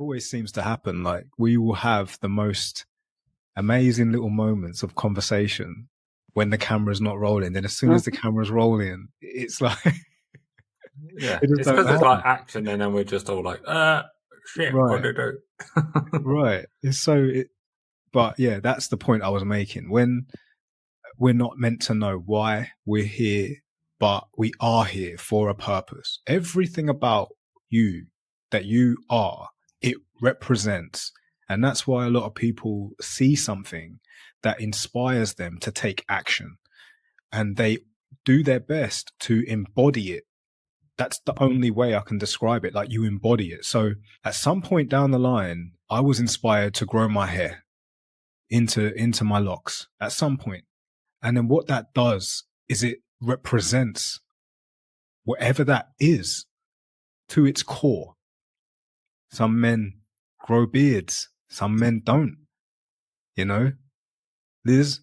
always seems to happen. Like we will have the most amazing little moments of conversation when the camera's not rolling. Then as soon as the camera's rolling, it's like Yeah, it just it's don't because it's happen. like action, and then we're just all like, shit, what Right, do I do? right. It's so. But yeah, that's the point I was making. When we're not meant to know why we're here, but we are here for a purpose. Everything about you that you are, it represents. And that's why a lot of people see something that inspires them to take action and they do their best to embody it. That's the only way I can describe it. Like you embody it. So at some point down the line, I was inspired to grow my hair into my locks at some point. And then what that does is it represents whatever that is to its core. Some men grow beards, some men don't, you know? Liz,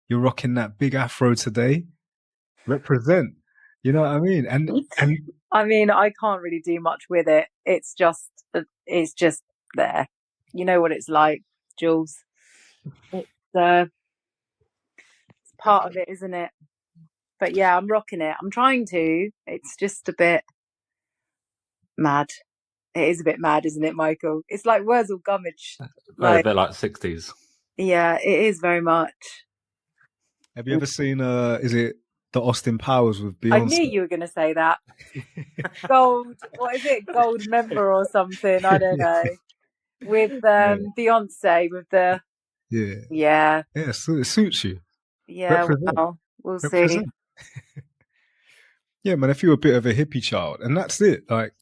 you're rocking that big afro today. Represent. You know what I mean? And I mean, I can't really do much with it. It's just there. You know what it's like, Jules. It's part of it, isn't it? But yeah, I'm rocking it. I'm trying to. It's just a bit mad. It is a bit mad, isn't it, Michael? It's like Wurzel Gummidge. Very bit like 60s. Yeah, it is very much. have you ever seen is it the Austin Powers with Beyonce? I knew you were going to say that. Gold, what is it? Gold member or something? I don't know. With Beyonce, with the yeah, so it suits you. Yeah, Represent. well, we'll Represent. see. Yeah, man, if you're a bit of a hippie child, and that's it. Like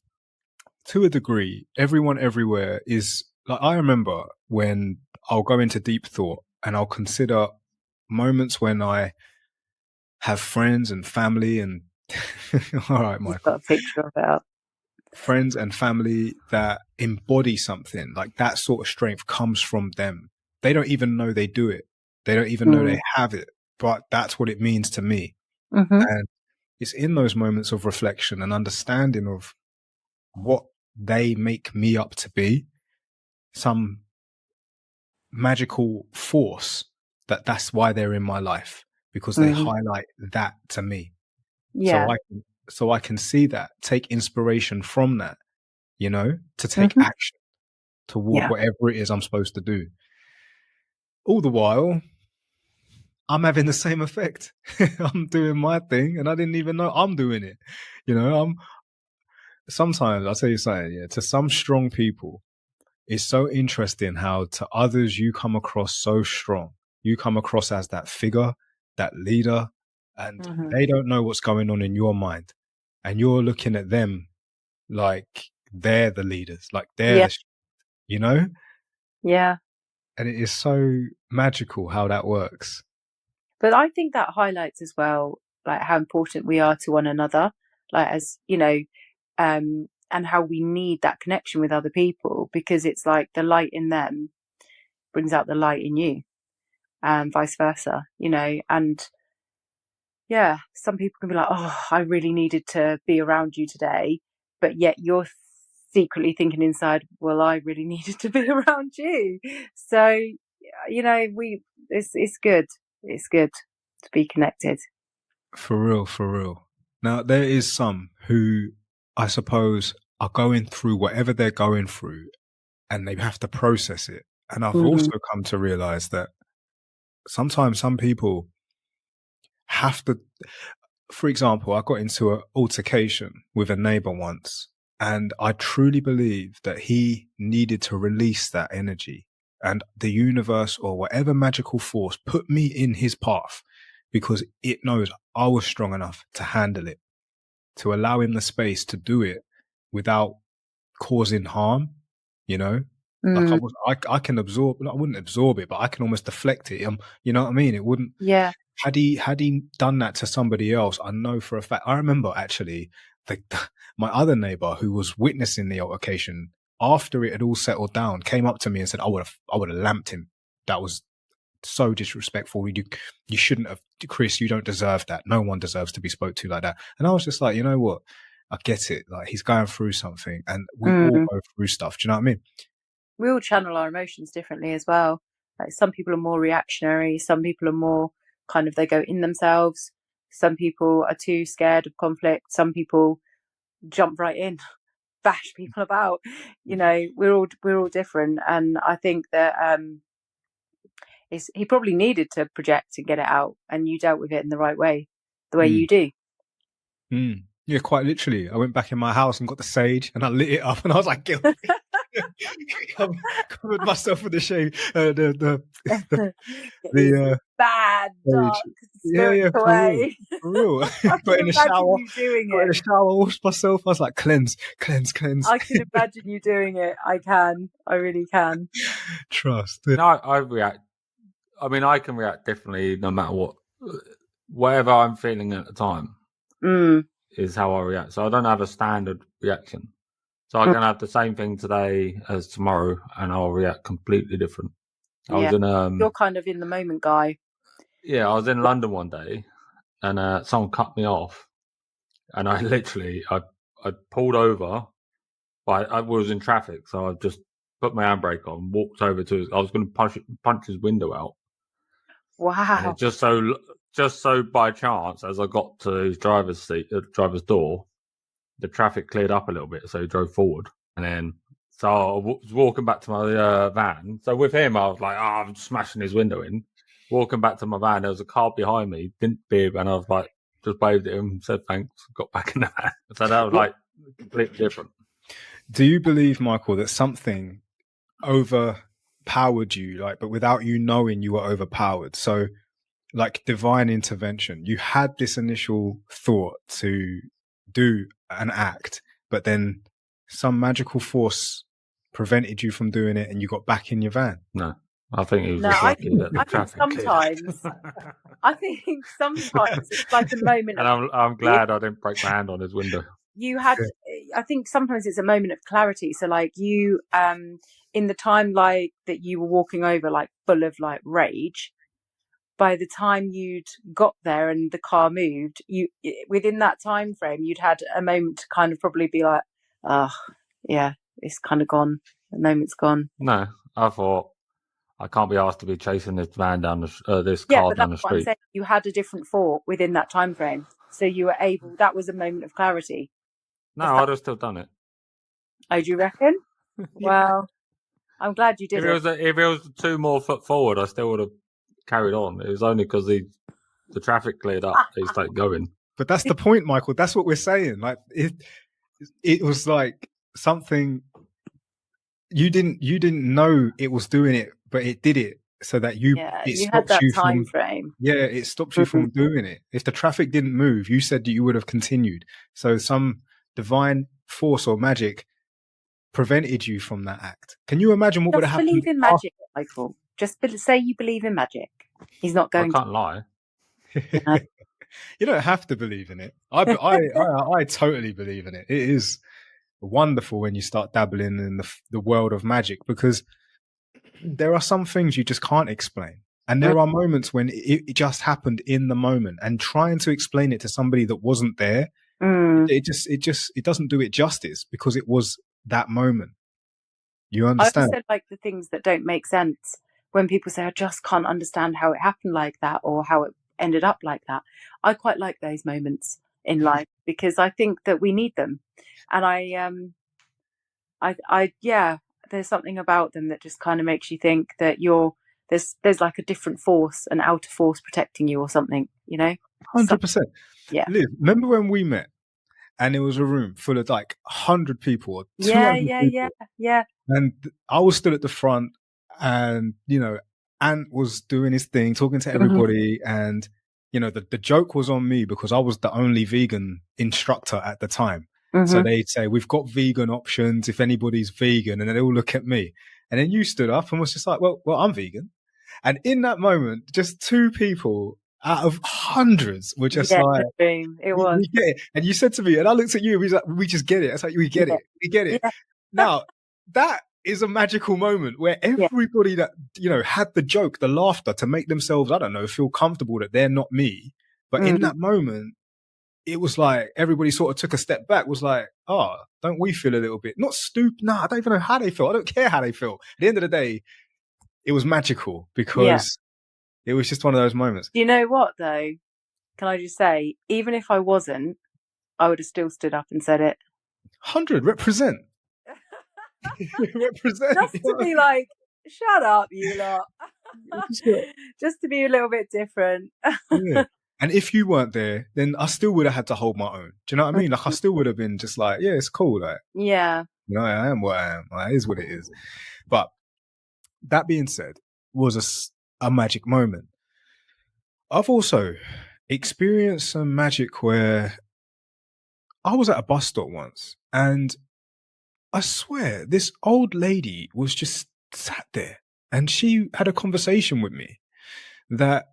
to a degree, everyone everywhere is like. I remember when I'll go into deep thought and I'll consider moments when I have friends and family and all right, Michael. Got a picture of it. Friends and family that embody something like that sort of strength comes from them. They don't even know they do it. They don't even know they have it, but that's what it means to me. And it's in those moments of reflection and understanding of what they make me up to be, some magical force that's why they're in my life, because they highlight that to me. Yeah. So I can see that, take inspiration from that, you know, to take action toward whatever it is I'm supposed to do. All the while, I'm having the same effect. I'm doing my thing and I didn't even know I'm doing it. You know, sometimes I'll tell you something, to some strong people, it's so interesting how to others you come across so strong. You come across as that figure, that leader, and they don't know what's going on in your mind. And you're looking at them like they're the leaders, like they're the, you know? Yeah. And it is so magical how that works. But I think that highlights as well, like how important we are to one another, like as, you know, and how we need that connection with other people, because it's like the light in them brings out the light in you and vice versa, you know. And yeah, some people can be like, oh, I really needed to be around you today, but yet you're secretly thinking inside, well, I really needed to be around you. So, you know, it's good. It's good to be connected. For real, for real. Now, there is some who I suppose are going through whatever they're going through and they have to process it. And I've also come to realize that sometimes some people have to, for example, I got into an altercation with a neighbor once, and I truly believe that he needed to release that energy, and the universe or whatever magical force put me in his path because it knows I was strong enough to handle it, to allow him the space to do it without causing harm, you know? Like I can absorb, I wouldn't absorb it, but I can almost deflect it. You know what I mean? It wouldn't. Yeah. Had he done that to somebody else, I know for a fact. I remember actually my other neighbor who was witnessing the altercation after it had all settled down came up to me and said, "I would have lamped him. That was so disrespectful. You shouldn't have, Chris. You don't deserve that. No one deserves to be spoke to like that." And I was just like, you know what? I get it. Like, he's going through something, and we all go through stuff. Do you know what I mean? We all channel our emotions differently as well. Like, some people are more reactionary, some people are more kind of, they go in themselves. Some people are too scared of conflict. Some people jump right in, bash people about. You know, we're all different, and I think that he probably needed to project and get it out, and you dealt with it in the right way, the way you do. Yeah, quite literally. I went back in my house and got the sage, and I lit it up, and I was like, guilty. Covered myself with the shade, the bad dark spirit for away. real. I Got in the shower, washed myself. I was like, cleanse. I can imagine you doing it. I really can. Trust. No, I react. I mean, I can react differently no matter whatever I'm feeling at the time is how I react. So I don't have a standard reaction. So I can have the same thing today as tomorrow, and I'll react completely different. I was in you're kind of in the moment guy. Yeah, I was in London one day, and someone cut me off, and I literally I pulled over, but I was in traffic, so I just put my handbrake on, walked over to I was going to punch his window out. Wow! And just so by chance, as I got to his driver's door, the traffic cleared up a little bit, so he drove forward, and then so I was walking back to my van. So with him, I was like, I'm smashing his window in. Walking back to my van, there was a car behind me, didn't bib, and I was like, just waved at him, said thanks, got back in the van. So that was like completely different. Do you believe, Michael, that something overpowered you, like, but without you knowing you were overpowered? So, like, divine intervention. You had this initial thought to do an act, but then some magical force prevented you from doing it, and you got back in your van. No, I think it was just lucky that the traffic sometimes. I think sometimes it's like a moment. And I'm glad I didn't break my hand on his window. You had, I think sometimes it's a moment of clarity. So like you, in the time like that you were walking over, like full of like rage, by the time you'd got there and the car moved, within that time frame, you'd had a moment to kind of probably be like, yeah, it's kind of gone. The moment's gone. No, I thought I can't be asked to be chasing this van down this car down the street. What I'm saying. You had a different thought within that time frame, so you were able. That was a moment of clarity. No, I'd have still done it. Oh, do you reckon? Yeah. Well, I'm glad you did. If it was 2 more foot forward, I still would have carried on. It was only because the traffic cleared up, they started going. But that's the point, Michael. That's what we're saying. Like it was like something you didn't know it was doing it, but it did it so that you had that time frame. Yeah, it stopped you from doing it. If the traffic didn't move, you said that you would have continued. So some divine force or magic prevented you from that act. Can you imagine what would have happened? Believe in magic, Michael. Just say you believe in magic. He's not going. I can't lie. You don't have to believe in it. I totally believe in it. It is wonderful when you start dabbling in the world of magic, because there are some things you just can't explain, and there are moments when it just happened in the moment, and trying to explain it to somebody that wasn't there, it doesn't do it justice, because it was that moment. You understand? I said, like, the things that don't make sense when people say, I just can't understand how it happened like that, or how it ended up like that. I quite like those moments in life, because I think that we need them. And there's something about them that just kind of makes you think that there's like a different force, an outer force protecting you or something, you know? 100%. Yeah. Liv, remember when we met and there was a room full of like 100 people or 200 people? Yeah. And I was stood at the front, and, you know, Ant was doing his thing, talking to everybody. And, you know, the joke was on me because I was the only vegan instructor at the time. So they'd say, we've got vegan options if anybody's vegan. And then they all look at me. And then you stood up and was just like, well, I'm vegan. And in that moment, just 2 people out of hundreds were just like, it was. We get it. And you said to me, and I looked at you, and we was like, we just get it. It's like, we get it. We get it. Yeah. Now, that is a magical moment where everybody that, you know, had the joke, the laughter to make themselves, I don't know, feel comfortable that they're not me. But in that moment, it was like everybody sort of took a step back, was like, oh, don't we feel a little bit, not stupid? Nah, I don't even know how they feel. I don't care how they feel. At the end of the day, it was magical because it was just one of those moments. You know what, though? Can I just say, even if I wasn't, I would have still stood up and said it. 100, represent. Represent. Just to be like, shut up, you lot. Just to be a little bit different. Yeah. And if you weren't there, then I still would have had to hold my own. Do you know what I mean? Like, I still would have been just like, yeah, it's cool. Like, yeah. You know, I am what I am. Like, it is what it is. But that being said, was a magic moment. I've also experienced some magic where I was at a bus stop once, and I swear this old lady was just sat there, and she had a conversation with me that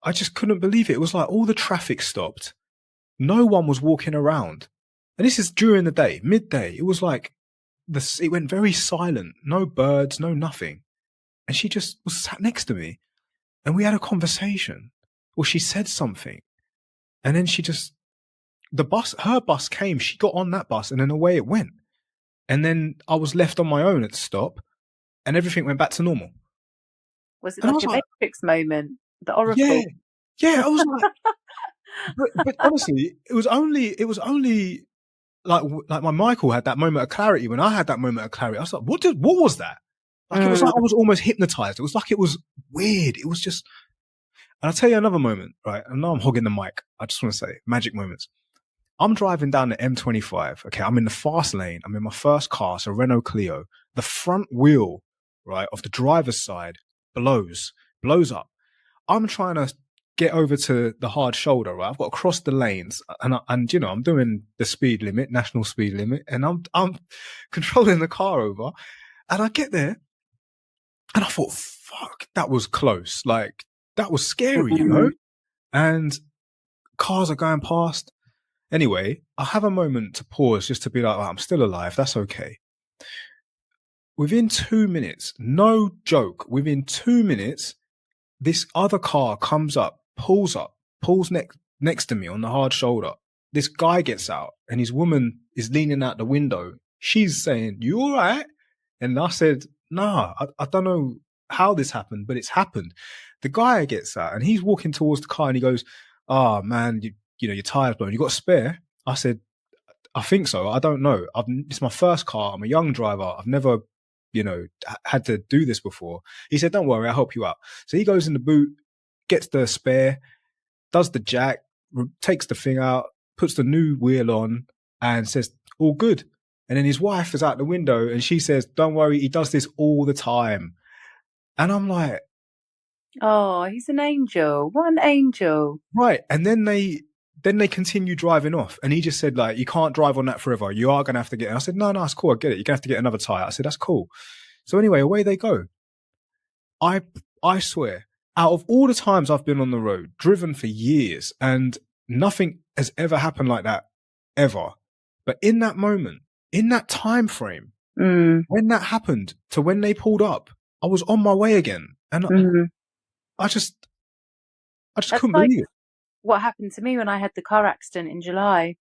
I just couldn't believe it. It was like all the traffic stopped. No one was walking around. And this is during the day, midday. It was like it went very silent. No birds, no nothing. And she just was sat next to me, and we had a conversation. Or she said something. And then her bus came. She got on that bus, and then away it went. And then I was left on my own at the stop, and everything went back to normal. Was it like a Matrix moment? The Oracle? Yeah. I was like, but honestly, it was only like my Michael had that moment of clarity. When I had that moment of clarity, I was like, what was that? Like, it was like I was almost hypnotized. It was like it was weird. It was just, and I'll tell you another moment, right? I know I'm hogging the mic. I just want to say magic moments. I'm driving down the M25. Okay, I'm in the fast lane. I'm in my first car, it's a Renault Clio. The front wheel, right, of the driver's side blows up. I'm trying to get over to the hard shoulder, right? I've got to cross the lanes, and you know, I'm doing the speed limit, national speed limit, and I'm controlling the car over, and I get there, and I thought, fuck, that was close. Like, that was scary, you know? And cars are going past. Anyway, I have a moment to pause just to be like, oh, I'm still alive. That's okay. Within 2 minutes, no joke, within 2 minutes, this other car comes up, pulls next to me on the hard shoulder. This guy gets out, and his woman is leaning out the window. She's saying, "You all right?" And I said, "Nah, I don't know how this happened, but it's happened." The guy gets out, and he's walking towards the car, and he goes, "Oh man, you know, your tire's blown. You got a spare?" I said, "I think so. I don't know. It's my first car. I'm a young driver. I've never, you know, had to do this before." He said, "Don't worry, I'll help you out." So he goes in the boot, gets the spare, does the jack, takes the thing out, puts the new wheel on, and says, "All good." And then his wife is out the window, and she says, "Don't worry, he does this all the time." And I'm like, oh, he's an angel. What an angel. Right. And then they continue driving off, and he just said, like, "You can't drive on that forever. You are going to have to get it." And I said, no, it's cool. I get it. You're going to have to get another tire. I said, that's cool. So anyway, away they go. I swear, out of all the times I've been on the road, driven for years, and nothing has ever happened like that, ever. But in that moment, in that time frame, when that happened to when they pulled up, I was on my way again. And I just couldn't believe it. What happened to me when I had the car accident in July.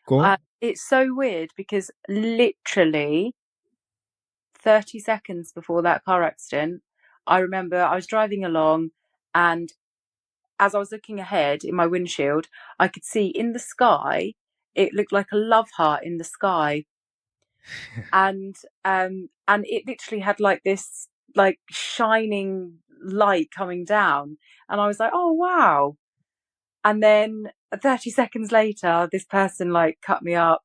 Go on. It's so weird because literally 30 seconds before that car accident, I remember I was driving along, and as I was looking ahead in my windshield, I could see in the sky, it looked like a love heart in the sky. And it literally had like this like shining light coming down, and I was like, oh wow. And then 30 seconds later, this person like cut me up.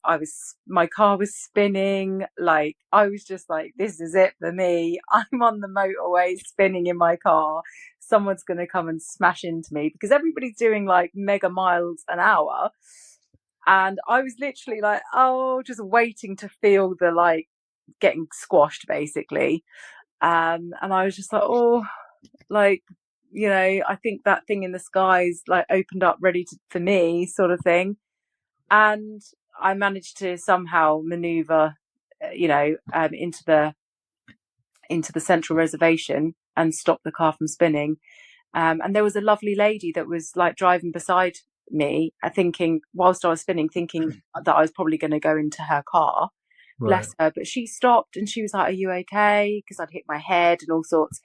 My car was spinning. Like, I was just like, this is it for me. I'm on the motorway spinning in my car. Someone's going to come and smash into me, because everybody's doing like mega miles an hour. And I was literally like, oh, just waiting to feel the like getting squashed basically. And I was just like, oh, like, you know, I think that thing in the skies like opened up ready for me, sort of thing. And I managed to somehow maneuver, into the central reservation and stop the car from spinning. And there was a lovely lady that was like driving beside me, thinking whilst I was spinning, thinking that I was probably going to go into her car. Bless her, but she stopped and she was like, "Are you okay?" Because I'd hit my head and all sorts.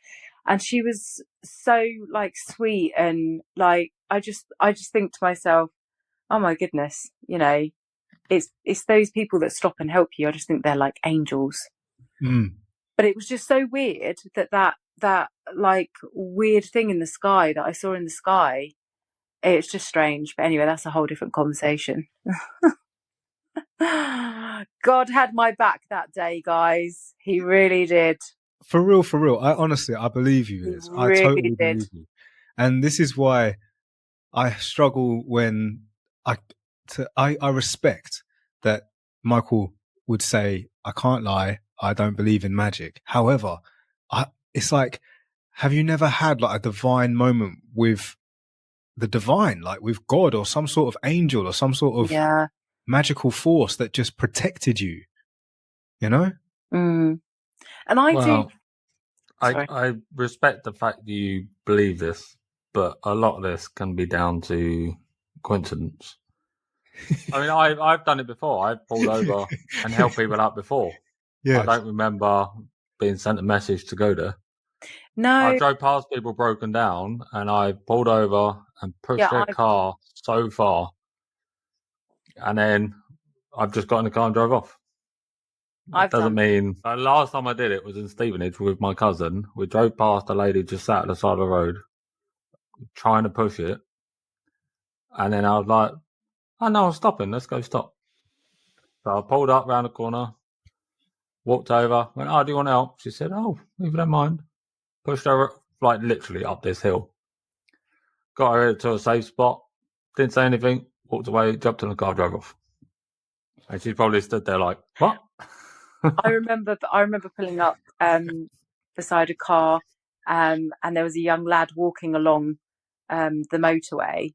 And she was so like sweet, and like I just think to myself, oh my goodness, you know, it's those people that stop and help you. I just think they're like angels. But it was just so weird that like weird thing in the sky that I saw in the sky. It's just strange. But anyway, that's a whole different conversation. God had my back that day, guys. He really did. For real. I believe you, Liz. He really I totally did. believe you. And this is why I struggle when I respect that Michael would say, I can't lie, I don't believe in magic. However, it's like, have you never had like a divine moment with the divine, like with God or some sort of angel or some sort of magical force that just protected you, you know? And I I respect the fact you believe this, but a lot of this can be down to coincidence. I mean, I've done it before. I've pulled over and helped people out before. Yes. I don't remember being sent a message to go there. No. I drove past people broken down and I pulled over and pushed their car so far. And then I've just got in the car and drove off. It doesn't mean... The last time I did it was in Stevenage with my cousin. We drove past a lady just sat at the side of the road trying to push it. And then I was like, oh no, I'm stopping. Let's go stop. So I pulled up round the corner, walked over, went, oh, do you want help? She said, oh, if you don't mind. Pushed her, like, literally up this hill. Got her to a safe spot. Didn't say anything. Walked away, jumped in the car, drove off. And she probably stood there like, what? I remember pulling up beside a car, and there was a young lad walking along the motorway.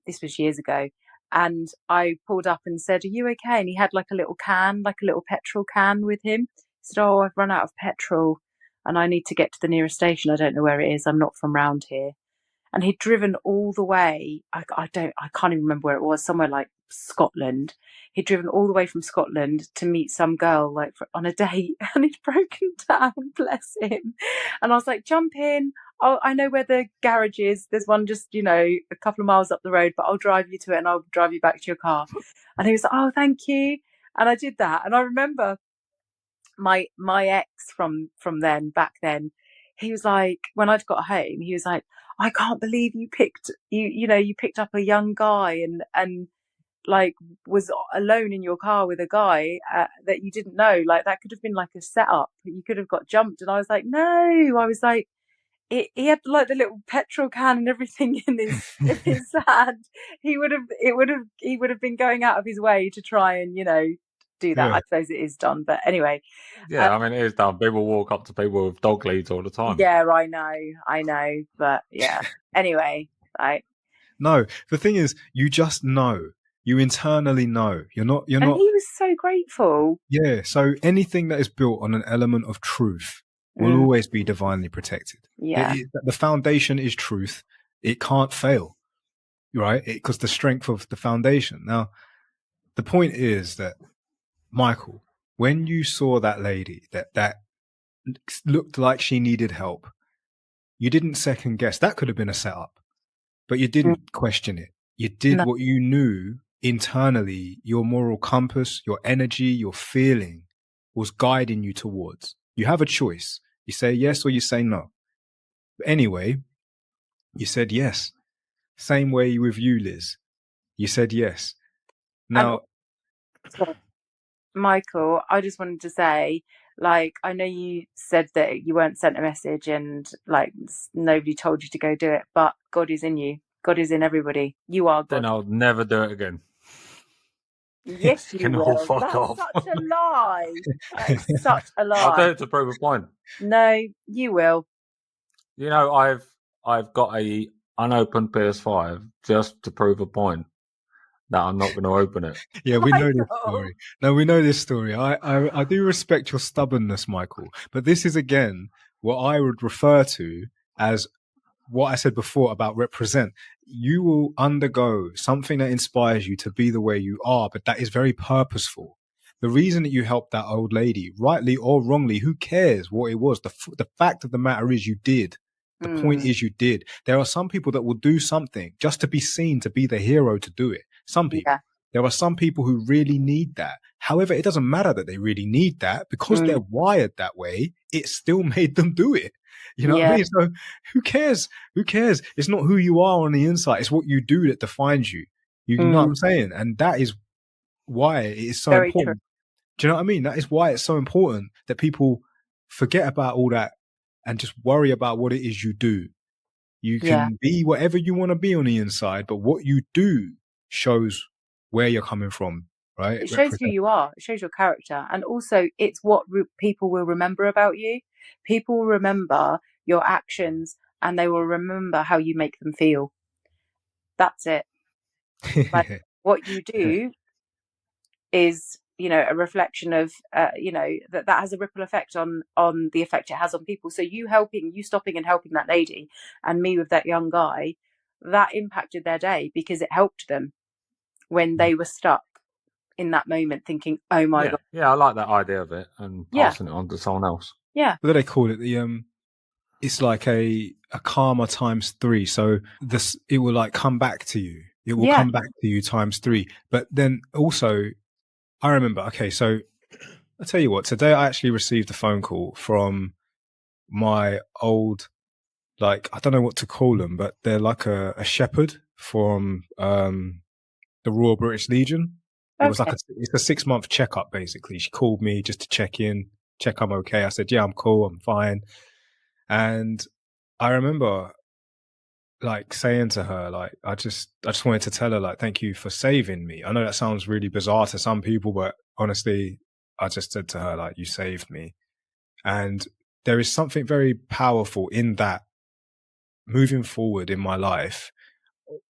This was years ago. And I pulled up and said, are you okay? And he had like a little can, like a little petrol can with him. He said, oh, I've run out of petrol and I need to get to the nearest station. I don't know where it is. I'm not from round here. And he'd driven all the way. I can't even remember where it was, somewhere like Scotland. He'd driven all the way from Scotland to meet some girl like on a date, and he'd broken down, bless him. And I was like, jump in. Oh, I know where the garage is. There's one just, you know, a couple of miles up the road, but I'll drive you to it and I'll drive you back to your car. And he was like, oh, thank you. And I did that. And I remember my ex from then, back then, he was like, when I'd got home, he was like, I can't believe you picked up a young guy and like was alone in your car with a guy that you didn't know. Like that could have been like a setup. You could have got jumped. And I was like, no. I was like, he had like the little petrol can and everything in his hand. He would have been going out of his way to try and, you know, do that. I suppose it is done, but anyway. Yeah, I mean, it is done. People walk up to people with dog leads all the time. Yeah, I know, but yeah. Anyway, no, the thing is, you just know. You internally know. You're not. And he was so grateful. Yeah. So anything that is built on an element of truth will always be divinely protected. Yeah. The foundation is truth. It can't fail, right? Because the strength of the foundation. Now, the point is that, Michael, when you saw that lady that looked like she needed help, you didn't second guess. That could have been a setup, but you didn't question it. You did what you knew internally, your moral compass, your energy, your feeling was guiding you towards. You have a choice. You say yes or you say no. But anyway, you said yes. Same way with you, Liz. You said yes. Now, Michael, I just wanted to say, like, I know you said that you weren't sent a message and like nobody told you to go do it, but God is in you. God is in everybody. You are God. Then I'll never do it again. Yes, you will. That's such a lie. That is such a lie. I'll do it to prove a point. No, you will. You know, I've got a unopened PS5 just to prove a point that I'm not going to open it. Yeah, we know this story. No, we know this story. I do respect your stubbornness, Michael, but this is again what I would refer to as what I said before about represent. You will undergo something that inspires you to be the way you are, but that is very purposeful. The reason that you helped that old lady, rightly or wrongly, who cares what it was? The fact of the matter is you did. The point is you did. There are some people that will do something just to be seen, to be the hero, to do it. Some people. Yeah. There are some people who really need that. However, it doesn't matter that they really need that because they're wired that way. It still made them do it. You know what I mean? So who cares? Who cares? It's not who you are on the inside. It's what you do that defines you. You know what I'm saying? And that is why it is so Very important. Do you know what I mean? That is why it's so important that people forget about all that and just worry about what it is you do. You can be whatever you want to be on the inside, but what you do shows where you're coming from, right? It shows who you are. It shows your character. And also it's what people will remember about you. People will remember your actions and they will remember how you make them feel. That's it. Like what you do is, you know, a reflection of, you know, that has a ripple effect on the effect it has on people. So you stopping and helping that lady and me with that young guy, that impacted their day because it helped them when they were stuck in that moment thinking, oh my God. Yeah, I like that idea of it and passing it on to someone else. Yeah. What do they call it? It's like a karma times 3. So it will like come back to you. It will come back to you times 3. But then also, I remember, okay, so I'll tell you what, today I actually received a phone call from my old, like, I don't know what to call them, but they're like a shepherd from the Royal British Legion. It was like it's a 6-month checkup, basically. She called me just to check I'm okay. I said, yeah, I'm cool, I'm fine. And I remember like saying to her, like, I just wanted to tell her, like, thank you for saving me. I know that sounds really bizarre to some people, but honestly, I just said to her, like, you saved me. And there is something very powerful in that. Moving forward in my life,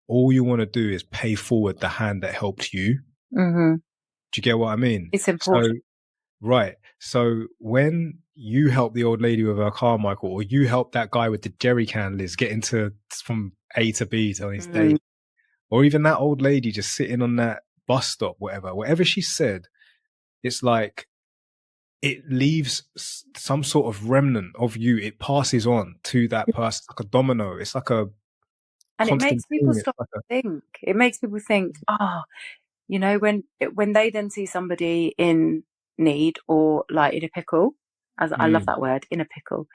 all you want to do is pay forward the hand that helped you. Mm-hmm. Do you get what I mean? It's important. Right. So when you help the old lady with her car, Michael, or you help that guy with the jerry can list get from A to B on his date, or even that old lady just sitting on that bus stop, whatever she said, it's like it leaves some sort of remnant of you. It passes on to that person like a domino. It's like a and it makes people stop and think. It makes people think, you know, when they then see somebody in need or like in a pickle, as I love that word, in a pickle,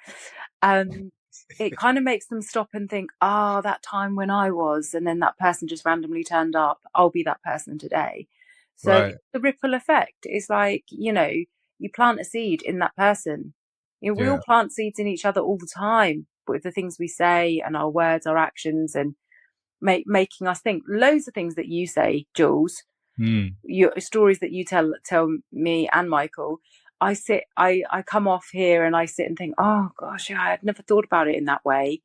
it kind of makes them stop and think, that time when I was, and then that person just randomly turned up, I'll be that person today. So the ripple effect is like, you know, you plant a seed in that person. You know, we all plant seeds in each other all the time, but with the things we say and our words, our actions, and making us think. Loads of things that you say, Jules, your stories that you tell me and Michael, I come off here and I sit and think, oh gosh, yeah, I'd never thought about it in that way.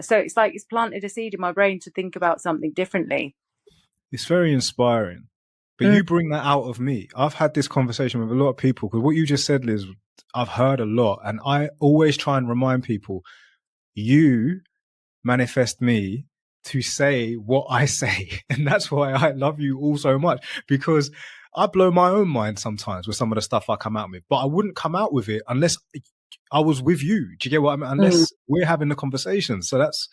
So it's like it's planted a seed in my brain to think about something differently. It's very inspiring. But you bring that out of me. I've had this conversation with a lot of people because what you just said, Liz, I've heard a lot. And I always try and remind people, you manifest me to say what I say. And that's why I love you all so much, because I blow my own mind sometimes with some of the stuff I come out with, but I wouldn't come out with it unless I was with you. Do you get what I mean? Unless we're having the conversation. So that's,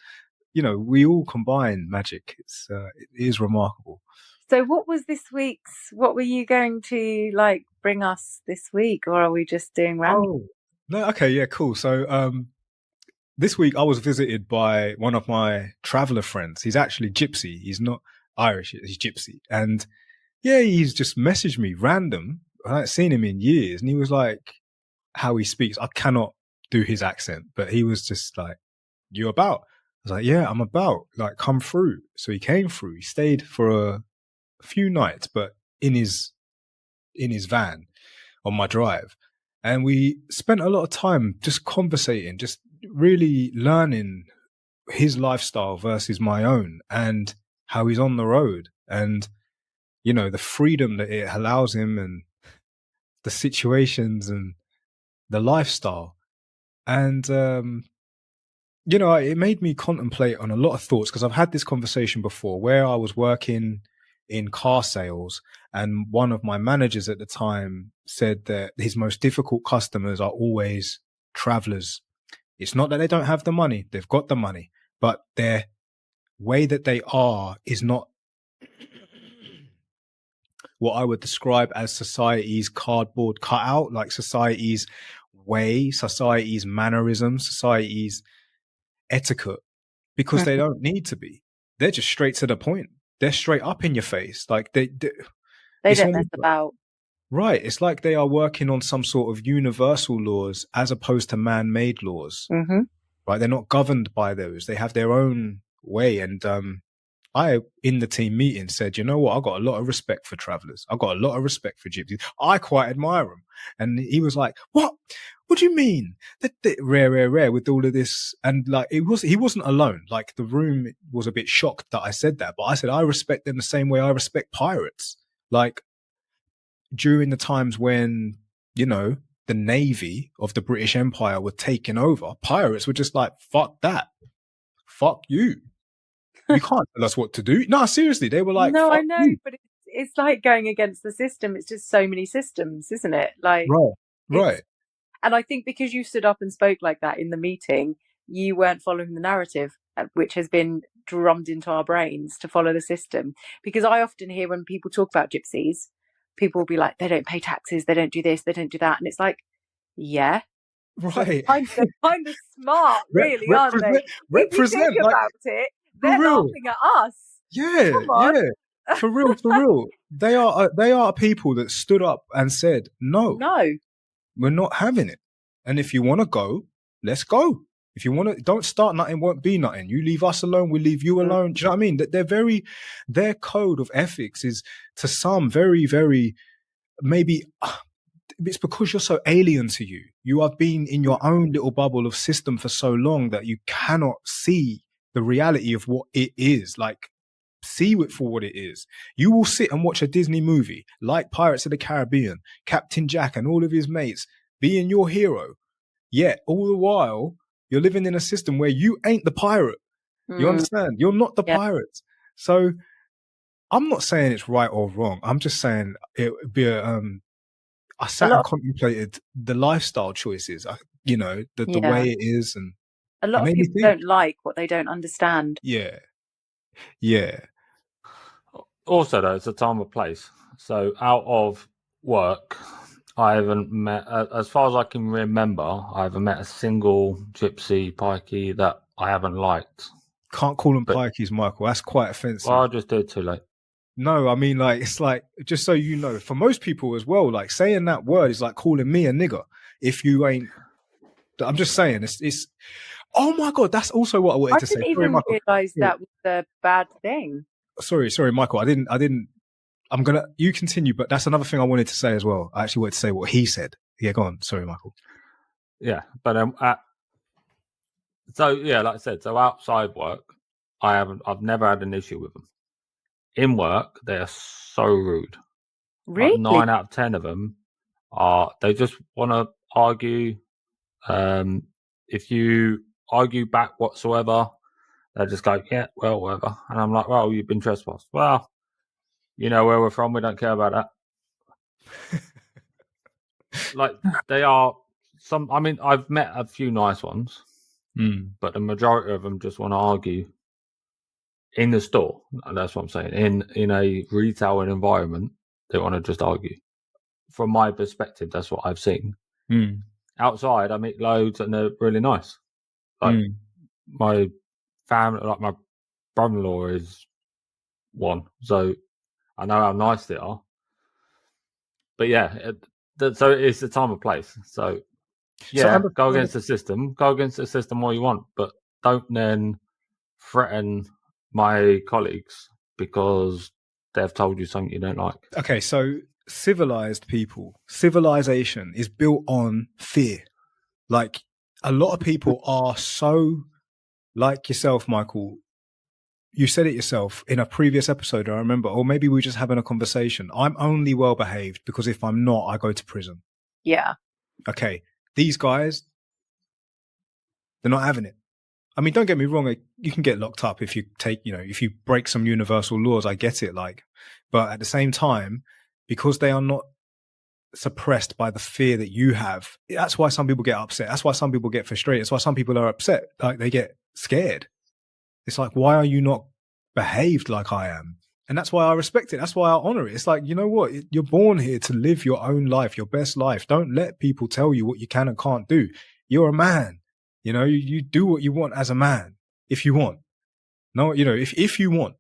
you know, we all combine magic. It is remarkable. So what were you going to like bring us this week, or are we just doing random? Oh, no. Okay. Yeah, cool. So, this week I was visited by one of my traveler friends. He's actually gypsy. He's not Irish. He's gypsy. And yeah, he's just messaged me random. I haven't seen him in years. And he was like, how he speaks. I cannot do his accent, but he was just like, you about? I was like, yeah, I'm about. Like, come through. So he came through. He stayed for a few nights, but in his van on my drive. And we spent a lot of time just conversating, just really learning his lifestyle versus my own and how he's on the road and, you know, the freedom that it allows him and the situations and the lifestyle. And you know, it made me contemplate on a lot of thoughts, because I've had this conversation before where I was working in car sales, and one of my managers at the time said that his most difficult customers are always travelers. It's not that they don't have the money, they've got the money, but their way that they are is not what I would describe as society's cardboard cutout, like society's way, society's mannerisms, society's etiquette, because they don't need to be. They're just straight to the point. They're straight up in your face. Like They it's don't mess almost about. right. It's like they are working on some sort of universal laws as opposed to man-made laws. Mm-hmm. Right? They're not governed by those. They have their own way. And I, in the team meeting, said, you know what? I got a lot of respect for travelers. I got a lot of respect for gypsies. I quite admire them. And he was like, what? What do you mean? That rare with all of this. And like, he wasn't alone. Like, the room was a bit shocked that I said that, but I said, I respect them the same way I respect pirates. Like, during the times when, you know, the navy of the British Empire were taking over, pirates were just like, fuck that. Fuck you. You can't tell us what to do. No, seriously, they were like, no, fuck I know, you. but it's like going against the system. It's just so many systems, isn't it? Like, Right. and I think because you stood up and spoke like that in the meeting, you weren't following the narrative, which has been drummed into our brains to follow the system. Because I often hear when people talk about gypsies, people will be like, they don't pay taxes, they don't do this, they don't do that. And it's like, yeah. Right. They're kind of smart, really, aren't they? If you think like, about it, they're laughing at us. Yeah, Come on. yeah. For real. They are people that stood up and said, no, we're not having it. And if you want to go, let's go. If you want to, don't start nothing, won't be nothing. You leave us alone, we leave you alone. Do you know what I mean? That their code of ethics is to some very, very, maybe it's because you're so alien to you. You have been in your own little bubble of system for so long that you cannot see the reality of what it is. Like, see it for what it is. You will sit and watch a Disney movie like Pirates of the Caribbean, Captain Jack and all of his mates being your hero. Yet all the while you're living in a system where you ain't the pirate. You understand? You're not the pirates. So I'm not saying it's right or wrong. I'm just saying it would be I sat and contemplated the lifestyle choices, you know, the way it is. And a lot of people don't like what they don't understand. Yeah. Also, though, it's a time and place. So out of work, I haven't met, as far as I can remember, I haven't met a single gypsy pikey that I haven't liked. Can't call them pikeys, Michael. That's quite offensive. Well, I just did it too late. No, I mean, like, it's like, just so you know, for most people as well, like, saying that word is like calling me a nigger. If you ain't, I'm just saying, it's oh my God, that's also what I wanted to say. I didn't even realise that was a bad thing. Sorry, Michael. I didn't, you continue, but that's another thing I wanted to say as well. I actually wanted to say what he said. Yeah, go on. Sorry, Michael. Yeah, but so yeah, like I said, so outside work, I've never had an issue with them. In work, they are so rude. Really? Like 9 out of 10 of them they just want to argue. If you argue back whatsoever, they just go, yeah, well, whatever. And I'm like, well, you've been trespassed. Well, you know where we're from. We don't care about that. Like, they are I mean, I've met a few nice ones, but the majority of them just want to argue in the store. And that's what I'm saying. In a retail environment, they want to just argue. From my perspective, that's what I've seen. Outside, I meet loads and they're really nice. Like, my family, like my brother-in-law is one, so I know how nice they are. But yeah, so it's the time and place. So yeah, go against the system all you want, but don't then threaten my colleagues because they've told you something you don't like. Okay, so civilized people, civilization is built on fear. Like, a lot of people are so, like yourself, Michael, you said it yourself in a previous episode, I remember, or maybe we were just having a conversation. I'm only well behaved because if I'm not, I go to prison. Yeah. Okay, these guys, they're not having it. I mean, don't get me wrong. You can get locked up if you if you break some universal laws. I get it. But at the same time, because they are not suppressed by the fear that you have, that's why some people get upset. That's why some people get frustrated. That's why some people are upset. Like, they get scared. It's like, why are you not behaved like I am? And that's why I respect it. That's why I honor it. It's like, you know what? You're born here to live your own life, your best life. Don't let people tell you what you can and can't do. You're a man. You do what you want as a man, if you want. No, if you want.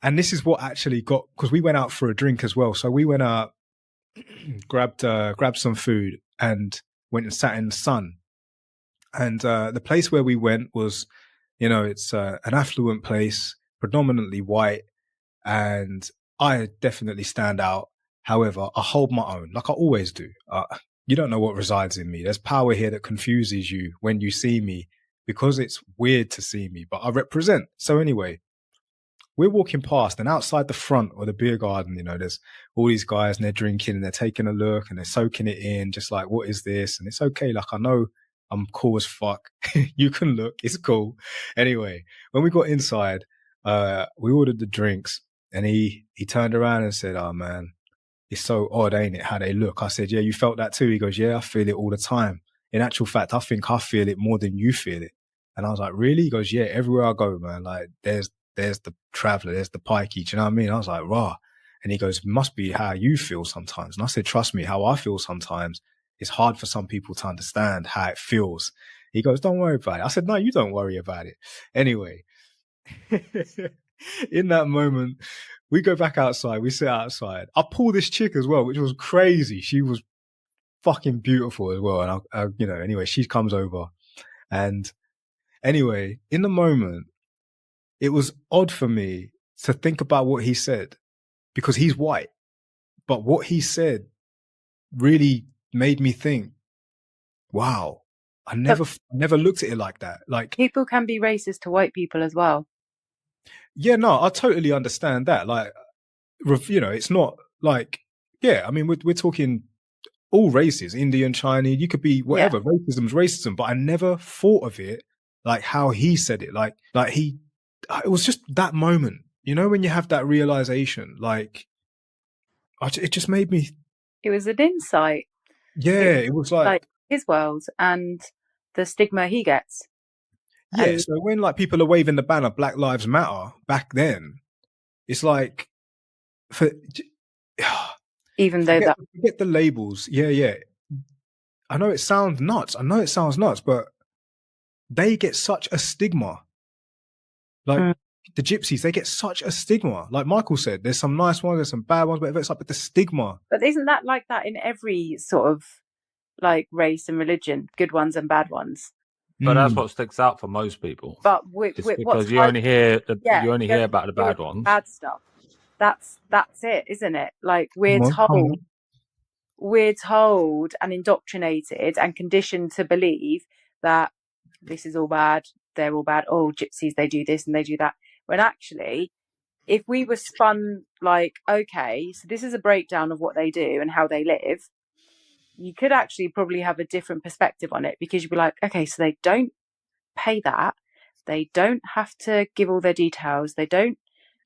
And this is what actually because we went out for a drink as well. So we went out, grabbed some food and went and sat in the sun. And the place where we went was, it's an affluent place, predominantly white. And I definitely stand out. However, I hold my own, like I always do. You don't know what resides in me. There's power here that confuses you when you see me, because it's weird to see me, but I represent. So anyway, we're walking past, and outside the front of the beer garden, there's all these guys, and they're drinking and they're taking a look and they're soaking it in, just like, what is this? And it's okay. Like, I know I'm cool as fuck. You can look, it's cool. Anyway, when we got inside, we ordered the drinks, and he turned around and said, "Oh man, it's so odd, ain't it, how they look?" I said, "Yeah, you felt that too?" He goes, "Yeah, I feel it all the time. In actual fact, I think I feel it more than you feel it." And I was like, "Really?" He goes, "Yeah, everywhere I go, man, like there's the traveler, there's the pikey." Do you know what I mean? I was like, "Rah." And he goes, "Must be how you feel sometimes." And I said, "Trust me, how I feel sometimes, it's hard for some people to understand how it feels." He goes, "Don't worry about it." I said, "No, you don't worry about it." Anyway, in that moment, we go back outside, we sit outside. I pull this chick as well, which was crazy. She was fucking beautiful as well. And anyway, she comes over. And anyway, in the moment, it was odd for me to think about what he said, because he's white. But what he said really made me think, wow, I never looked at it like that. Like, people can be racist to white people as well. Yeah, no, I totally understand that. Like, it's not like, yeah, I mean, we're talking all races, Indian, Chinese, you could be whatever. Yeah. Racism's racism, but I never thought of it like how he said it. Like it was just that moment, when you have that realization, like, it just made me. It was an insight. Yeah, it was like his world and the stigma he gets. Yeah, so when like people are waving the banner Black Lives Matter back then, it's like, even though forget the labels. Yeah. I know it sounds nuts, but they get such a stigma. Like the gypsies, they get such a stigma. Like Michael said, there's some nice ones, there's some bad ones, but it's like, but the stigma. But isn't that like that in every sort of like race and religion, good ones and bad ones? But that's what sticks out for most people. But because you only hear about the bad ones, bad stuff. That's it, isn't it? Like we're told and indoctrinated and conditioned to believe that this is all bad, they're all bad. Oh, gypsies, they do this and they do that. When actually, if we were spun like, okay, so this is a breakdown of what they do and how they live, you could actually probably have a different perspective on it, because you'd be like, okay, so they don't pay that, they don't have to give all their details, they don't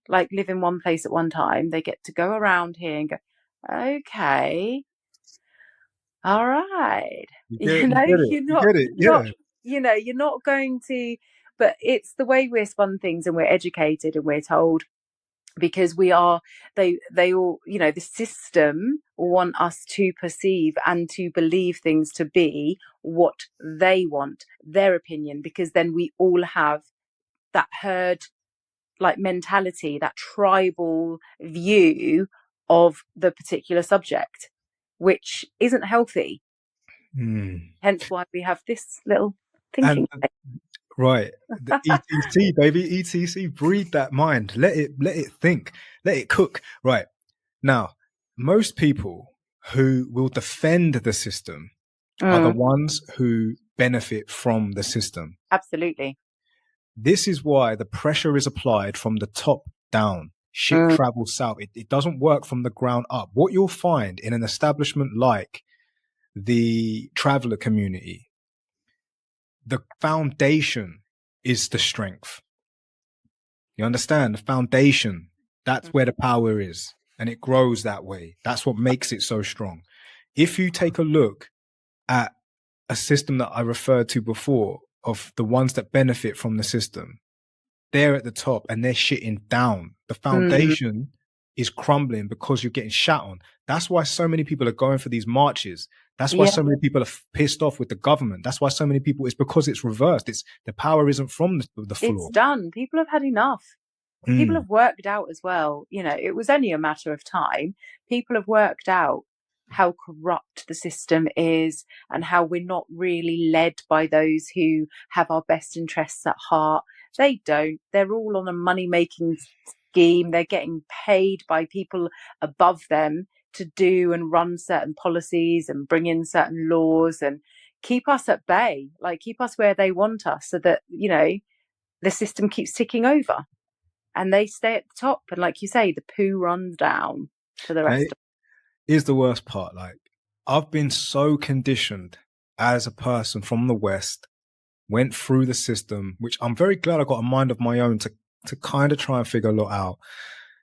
like live in one place at one time, they get to go around here and go, okay, all right, you're not going to, but it's the way we're spun things and we're educated and we're told, because we are, they all, the system want us to perceive and to believe things to be what they want, their opinion, because then we all have that herd like mentality, that tribal view of the particular subject, which isn't healthy. Hence why we have this little thinking. Right. The ETC, baby. ETC, breed that mind. Let it think. Let it cook. Right. Now, most people who will defend the system are the ones who benefit from the system. Absolutely. This is why the pressure is applied from the top down. Shit travels south. It doesn't work from the ground up. What you'll find in an establishment like the traveler community, the foundation is the strength. You understand? The foundation, that's where the power is. And it grows that way. That's what makes it so strong. If you take a look at a system that I referred to before, of the ones that benefit from the system, they're at the top and they're shitting down. The foundation is crumbling because you're getting shat on. That's why so many people are going for these marches. That's why so many people are pissed off with the government. That's why so many people, it's because it's reversed. It's the power isn't from the floor. It's done. People have had enough. People have worked out as well. You know, it was only a matter of time. People have worked out how corrupt the system is and how we're not really led by those who have our best interests at heart. They don't. They're all on a money-making scheme. They're getting paid by people above them to do and run certain policies and bring in certain laws and keep us at bay, like keep us where they want us, so that, you know, the system keeps ticking over and they stay at the top. And like you say, the poo runs down to the rest of is the worst part. Like, I've been so conditioned as a person from the West, went through the system, which I'm very glad I got a mind of my own to kind of try and figure a lot out.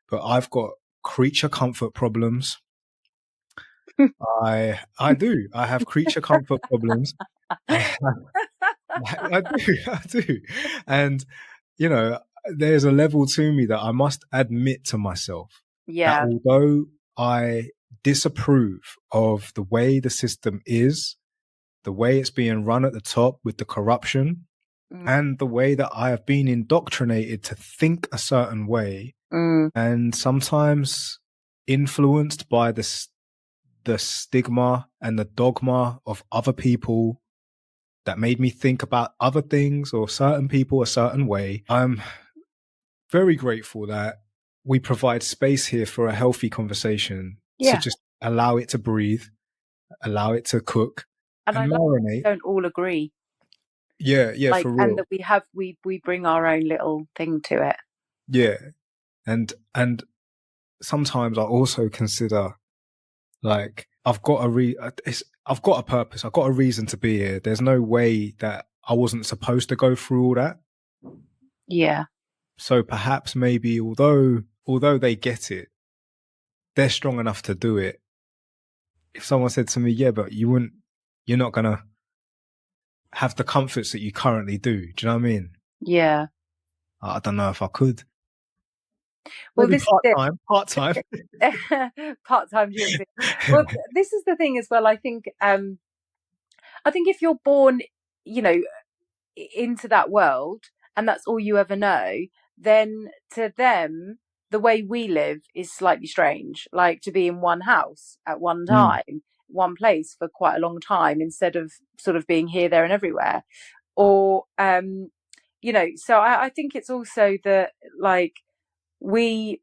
But I've got creature comfort problems. I do. I have creature comfort problems. I do. And, you know, there's a level to me that I must admit to myself. Yeah. That although I disapprove of the way the system is, the way it's being run at the top with the corruption, and the way that I have been indoctrinated to think a certain way, and sometimes influenced by the stigma and the dogma of other people that made me think about other things or certain people a certain way. I'm very grateful that we provide space here for a healthy conversation to just allow it to breathe, allow it to cook, and I marinate. We don't all agree. Yeah, like, for real. and that we bring our own little thing to it. Yeah, and sometimes I also consider, like, I've got a purpose. I've got a reason to be here. There's no way that I wasn't supposed to go through all that. Yeah. So perhaps maybe although they get it, they're strong enough to do it. If someone said to me, yeah, but you're not going to have the comforts that you currently do. Do you know what I mean? Yeah. I don't know if I could. Well, maybe this part-time. Part-time Jules. Well, this is the thing as well. I think if you're born, you know, into that world and that's all you ever know, then to them, the way we live is slightly strange. Like, to be in one house at one time, one place for quite a long time, instead of sort of being here, there and everywhere. Or, you know, so I think it's also that, like, we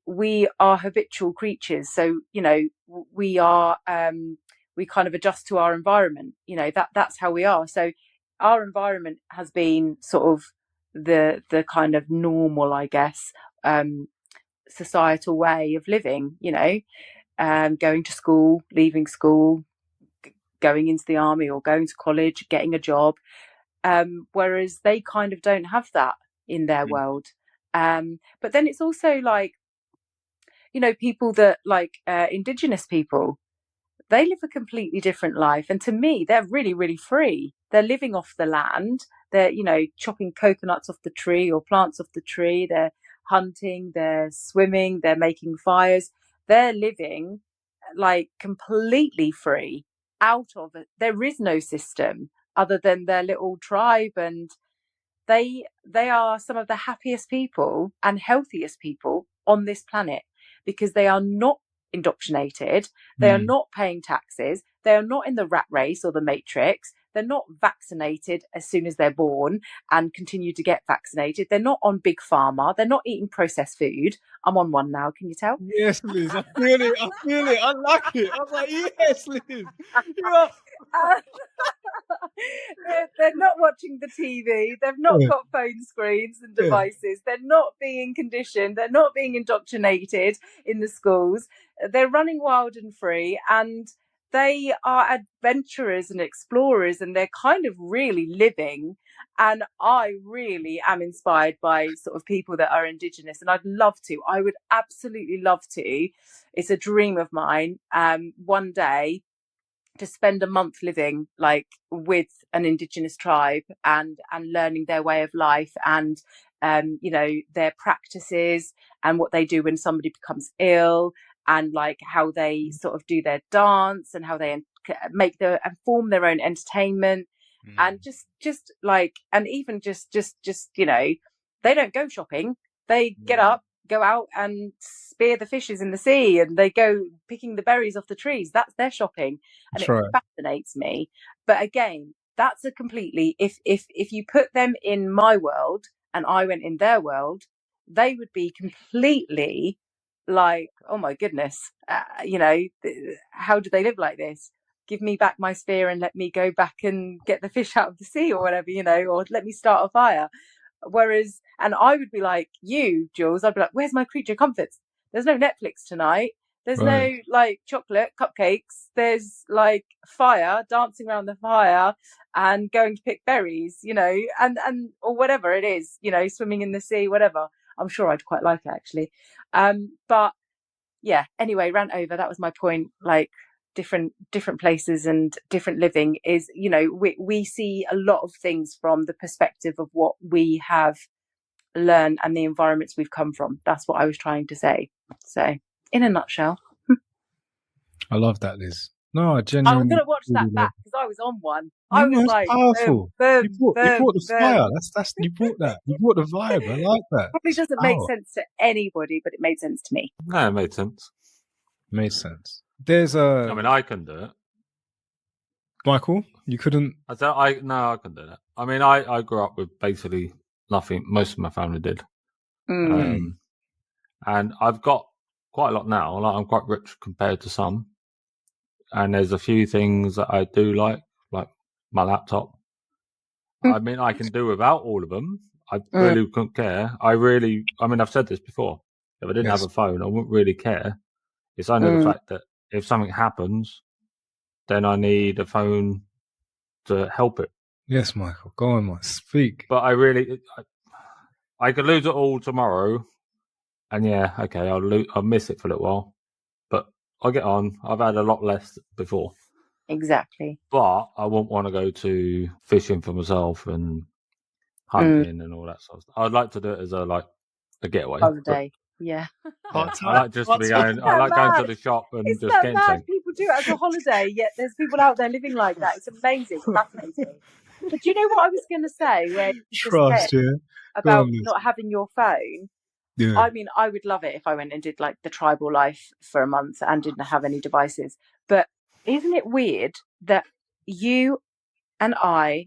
are habitual creatures. So, you know, we are, we kind of adjust to our environment, you know, that's how we are. So our environment has been sort of the kind of normal, I guess, societal way of living, you know, going to school, leaving school, going into the army or going to college, getting a job. Whereas they kind of don't have that in their world. But then it's also like, you know, people that like indigenous people, they live a completely different life. And to me, they're really, really free. They're living off the land. They're, you know, chopping coconuts off the tree or plants off the tree. They're hunting, they're swimming, they're making fires. They're living like completely free out of it. There is no system other than their little tribe, and they are some of the happiest people and healthiest people on this planet, because they are not indoctrinated, they are not paying taxes, they are not in the rat race or the matrix, they're not vaccinated as soon as they're born and continue to get vaccinated, they're not on big pharma, they're not eating processed food. I'm on one now, can you tell? Yes, Liz, I feel it, I like it. I was like, yes, Liz. Yeah. They're not watching the TV, they've not got phone screens and devices, they're not being conditioned, they're not being indoctrinated in the schools, they're running wild and free, and they are adventurers and explorers, and they're kind of really living And I really am inspired by sort of people that are Indigenous, and I would absolutely love to. It's a dream of mine. One day to spend a month living like with an Indigenous tribe and learning their way of life and their practices and what they do when somebody becomes ill and like how they sort of do their dance and how they make and form their own entertainment. And just like, and even just they don't go shopping. They get up, go out and spear the fishes in the sea, and they go picking the berries off the trees. That's their shopping, and That's it right. fascinates me. But again, that's a completely, if you put them in my world and I went in their world, they would be completely like, oh my goodness, how do they live like this? Give me back my spear and let me go back and get the fish out of the sea or whatever, or let me start a fire. Whereas, and I would be like you, Jules, I'd be like, where's my creature comforts? There's no Netflix tonight. There's no like chocolate, cupcakes. There's like fire, dancing around the fire and going to pick berries, and or whatever it is, swimming in the sea, whatever. I'm sure I'd quite like it actually. But yeah, anyway, rant over. That was my point. Like different places and different living is, we see a lot of things from the perspective of what we have learned and the environments we've come from. That's what I was trying to say. So in a nutshell. I love that, Liz. No, I I'm genuinely. going to watch that really back because I was on one. No, I was it's like, powerful. boom, You brought the boom. fire. That's you brought that. You brought the vibe. I like that. Probably doesn't make sense to anybody, but it made sense to me. No, it made sense. Made sense. There's a. I mean, I can do it. Michael, you couldn't. I can do that. I mean, I grew up with basically nothing. Most of my family did, and I've got quite a lot now. Like, I'm quite rich compared to some, and there's a few things that I do like my laptop. I mean, I can do without all of them. I really couldn't care. I mean, I've said this before. If I didn't have a phone, I wouldn't really care. It's only the fact that if something happens, then I need a phone to help it. Yes, Michael. Go on, Mike. Speak. But I could lose it all tomorrow, and yeah, okay, I'll miss it for a little while, but I'll get on. I've had a lot less before. Exactly. But I wouldn't want to go to fishing for myself and hunting and all that sort of stuff. I'd like to do it as a getaway. Holiday. Yeah. I like just to be going. I like going to the shop and It's just that getting mad. something. People do it as a holiday, yet there's people out there living like that. It's amazing, fascinating. But do you know what I was going to say? Where you just said about not having your phone. Yeah. I mean, I would love it if I went and did like the tribal life for a month and didn't have any devices. But isn't it weird that you and I,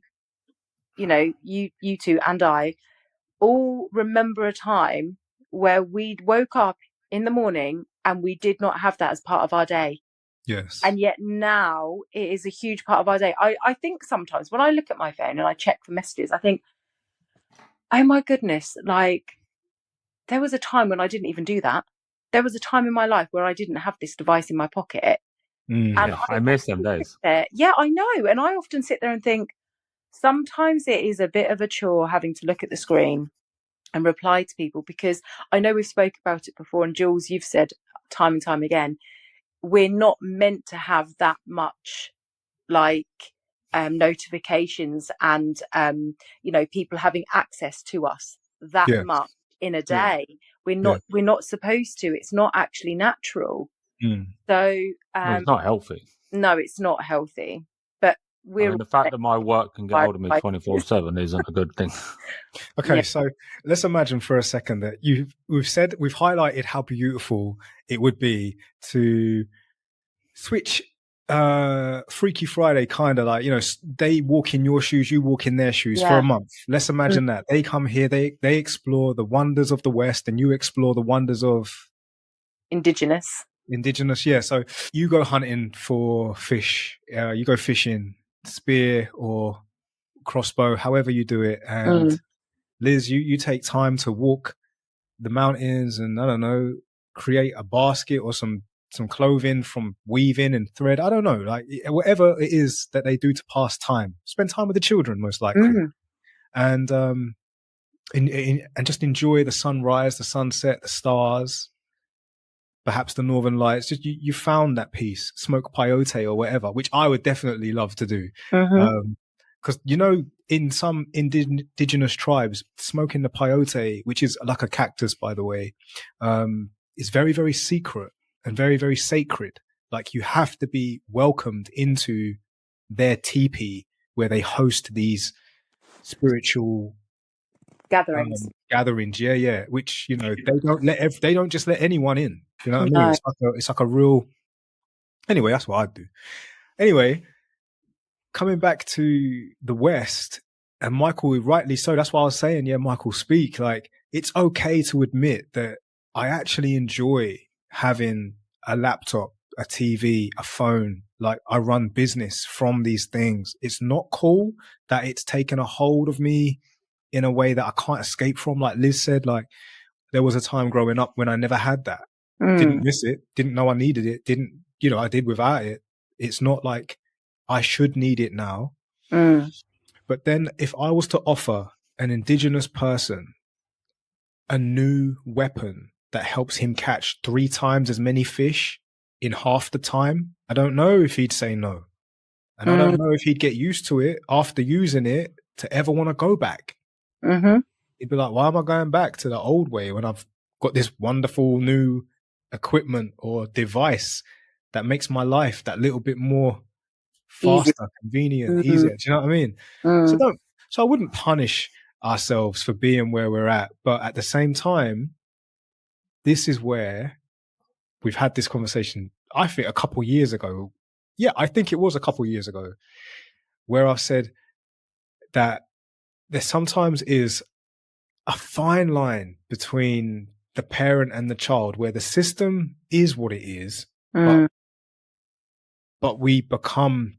you two and I, all remember a time where we woke up in the morning and we did not have that as part of our day. Yes. And yet now it is a huge part of our day. I think sometimes when I look at my phone and I check for messages, I think, oh my goodness, like there was a time when I didn't even do that. There was a time in my life where I didn't have this device in my pocket. And I miss them days. Yeah, I know. And I often sit there and think, sometimes it is a bit of a chore having to look at the screen and reply to people, because I know we've spoke about it before, and Jules, you've said time and time again, we're not meant to have that much like notifications and people having access to us that much in a day. We're not supposed to. It's not actually natural. So it's not healthy. No, it's not healthy. But the fact that my work can get hold of me 24/7 isn't a good thing. Okay, so let's imagine for a second that we've highlighted how beautiful it would be to switch Freaky Friday, kind of like, they walk in your shoes, you walk in their shoes for a month. Let's imagine that they come here, they explore the wonders of the West, and you explore the wonders of Indigenous. Yeah. So you go hunting for fish, you go fishing, spear or crossbow, however you do it. And Liz, you take time to walk the mountains and, I don't know, create a basket or some clothing from weaving and thread. I don't know, like whatever it is that they do to pass time. Spend time with the children, most likely. and and just enjoy the sunrise, the sunset, the stars, perhaps the northern lights. Just you found that peace. Smoke peyote or whatever, which I would definitely love to do. Because in some indigenous tribes, smoking the peyote, which is like a cactus, by the way, is very, very secret and very, very sacred. Like, you have to be welcomed into their teepee where they host these spiritual gatherings. Yeah. Which, they don't just let anyone in. You know what I mean? It's like a real. Anyway, that's what I'd do. Anyway, coming back to the West, and Michael, rightly so. That's why I was saying, yeah, Michael, speak. Like, it's okay to admit that I actually enjoy having a laptop, a TV, a phone. Like, I run business from these things. It's not cool that it's taken a hold of me in a way that I can't escape from. Like Liz said, like, there was a time growing up when I never had that. Didn't miss it. Didn't know I needed it. I did without it. It's not like I should need it now. But then if I was to offer an indigenous person a new weapon that helps him catch 3 times as many fish in half the time, I don't know if he'd say no. And I don't know if he'd get used to it after using it to ever want to go back. He'd be like, why am I going back to the old way when I've got this wonderful new equipment or device that makes my life that little bit more faster, convenient, easier? Do you know what I mean? So I wouldn't punish ourselves for being where we're at. But at the same time, this is where we've had this conversation, I think a couple years ago. Yeah, I think it was a couple years ago, where I've said that there sometimes is a fine line between the parent and the child, where the system is what it is, but we become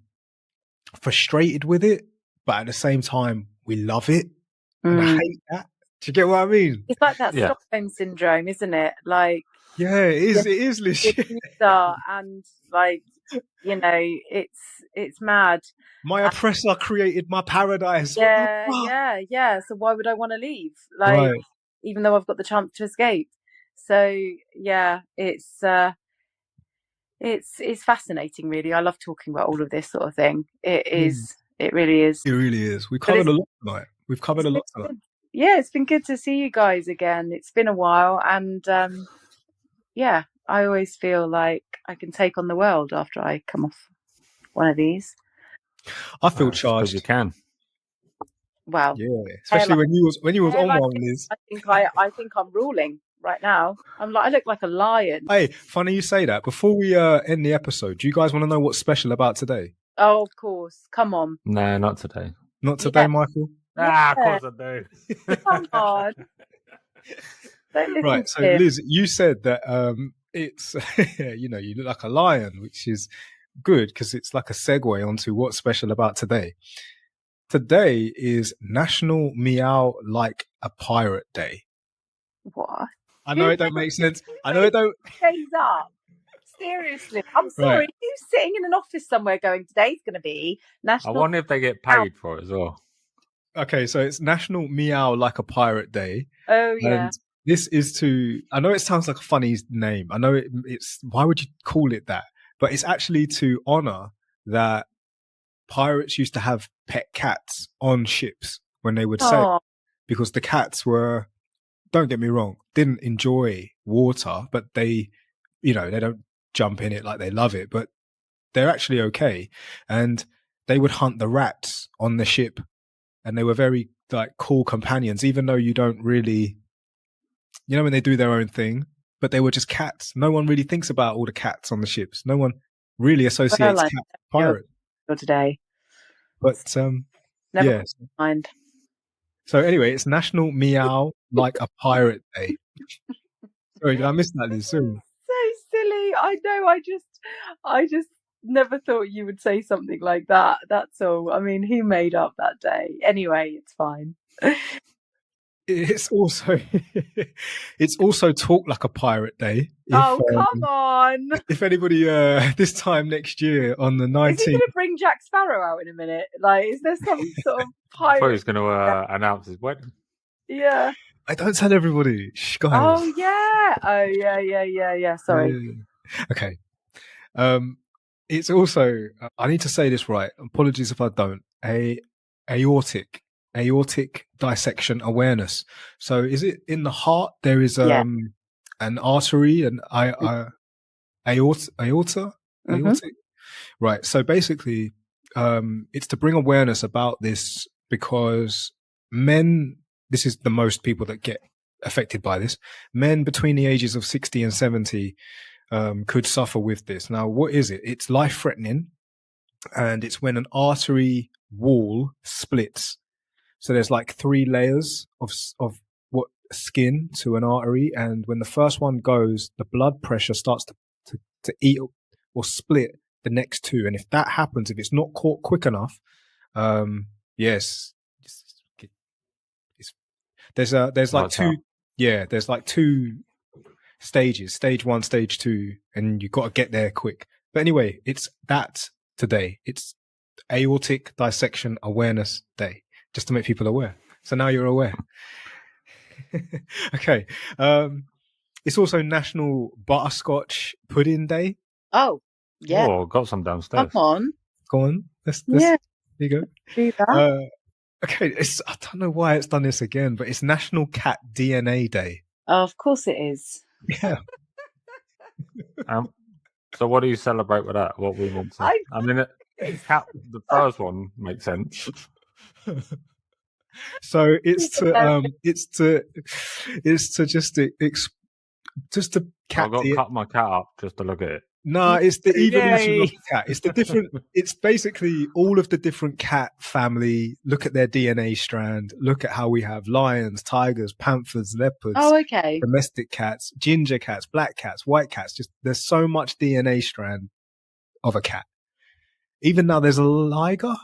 frustrated with it, but at the same time we love it. And I hate that. Do you get what I mean? It's like that Stockholm syndrome, isn't it? Like, yeah, it is legit. And like, it's mad. My oppressor created my paradise. Yeah. So why would I want to leave? Like, even though I've got the chance to escape. So yeah, it's fascinating, really. I love talking about all of this sort of thing. It is. It really is. It really is. We've covered a lot tonight. Yeah, it's been good to see you guys again. It's been a while, and yeah, I always feel like I can take on the world after I come off one of these. I feel charged. You can. Wow. Yeah, especially when you was on one, Liz. I think I'm ruling right now. I look like a lion. Hey, funny you say that. Before we end the episode, do you guys want to know what's special about today? Oh, of course. Come on. No, not today. Not today, Michael? Of course I do. Come on. Right, so Liz, you said that it's, you look like a lion, which is good because it's like a segue onto what's special about today. Today is National Meow Like a Pirate Day. What? I know it don't make sense. I know it don't. Days up. Seriously, I'm sorry. You sitting in an office somewhere going, today's going to be National. I wonder if they get paid for it as well. Okay, so it's National Meow Like a Pirate Day. Oh yeah. And this is to. I know it sounds like a funny name. I know it's. Why would you call it that? But it's actually to honor that pirates used to have pet cats on ships when they would sail, because the cats were, don't get me wrong, didn't enjoy water, but they don't jump in it like they love it, but they're actually okay. And they would hunt the rats on the ship, and they were very like cool companions, even though you don't really, when they do their own thing, but they were just cats. No one really thinks about all the cats on the ships. No one really associates cat pirate today. But never mind. So anyway, it's National Meow Like a Pirate Day. Sorry, did I miss that, Liz? Sorry. So silly. I know. I just never thought you would say something like that. That's all. I mean, who made up that day? Anyway, it's fine. it's also it's also Talk Like a Pirate Day. Oh, come on! If anybody this time next year on the Is he going 19th, to bring Jack Sparrow out in a minute? Like, is there some sort of I thought he pirate? was going to announce his wedding. Yeah. I don't tell everybody. Shh, guys. Oh yeah. Oh yeah. Sorry. Yeah. Okay. It's also I need to say this right. Apologies if I don't. Aortic dissection awareness. So is it in the heart? There is Yeah. an artery and aorta. Aortic. Right. So basically, it's to bring awareness about this because men. This is the most people that get affected by this. Men between the ages of 60 and 70 could suffer with this. Now, what is it? It's life-threatening, and it's when an artery wall splits. So there's like 3 layers of what skin to an artery, and when the first one goes, the blood pressure starts to eat or split the next 2. And if that happens, if it's not caught quick enough, yes, there's like there's like 2 stages, stage 1, stage 2, and you've got to get there quick. But anyway, it's that today. It's Aortic Dissection Awareness Day, just to make people aware. So now you're aware. Okay. It's also National Butterscotch Pudding Day. Oh yeah. Oh, got some downstairs. Come on. Go on. Let's Yeah. There you go. Do that. Okay. I don't know why it's done this again, but it's National Cat DNA Day. Oh, of course it is. Yeah. So what do you celebrate with that? What we want to? I mean, the first one makes sense. So it's to cat. I've got to cut my cat up just to look at it. No, it's the evolution of the cat. It's the different. It's basically all of the different cat family. Look at their DNA strand. Look at how we have lions, tigers, panthers, leopards. Oh, okay. Domestic cats, ginger cats, black cats, white cats. Just there's so much DNA strand of a cat. Even now, there's a liger,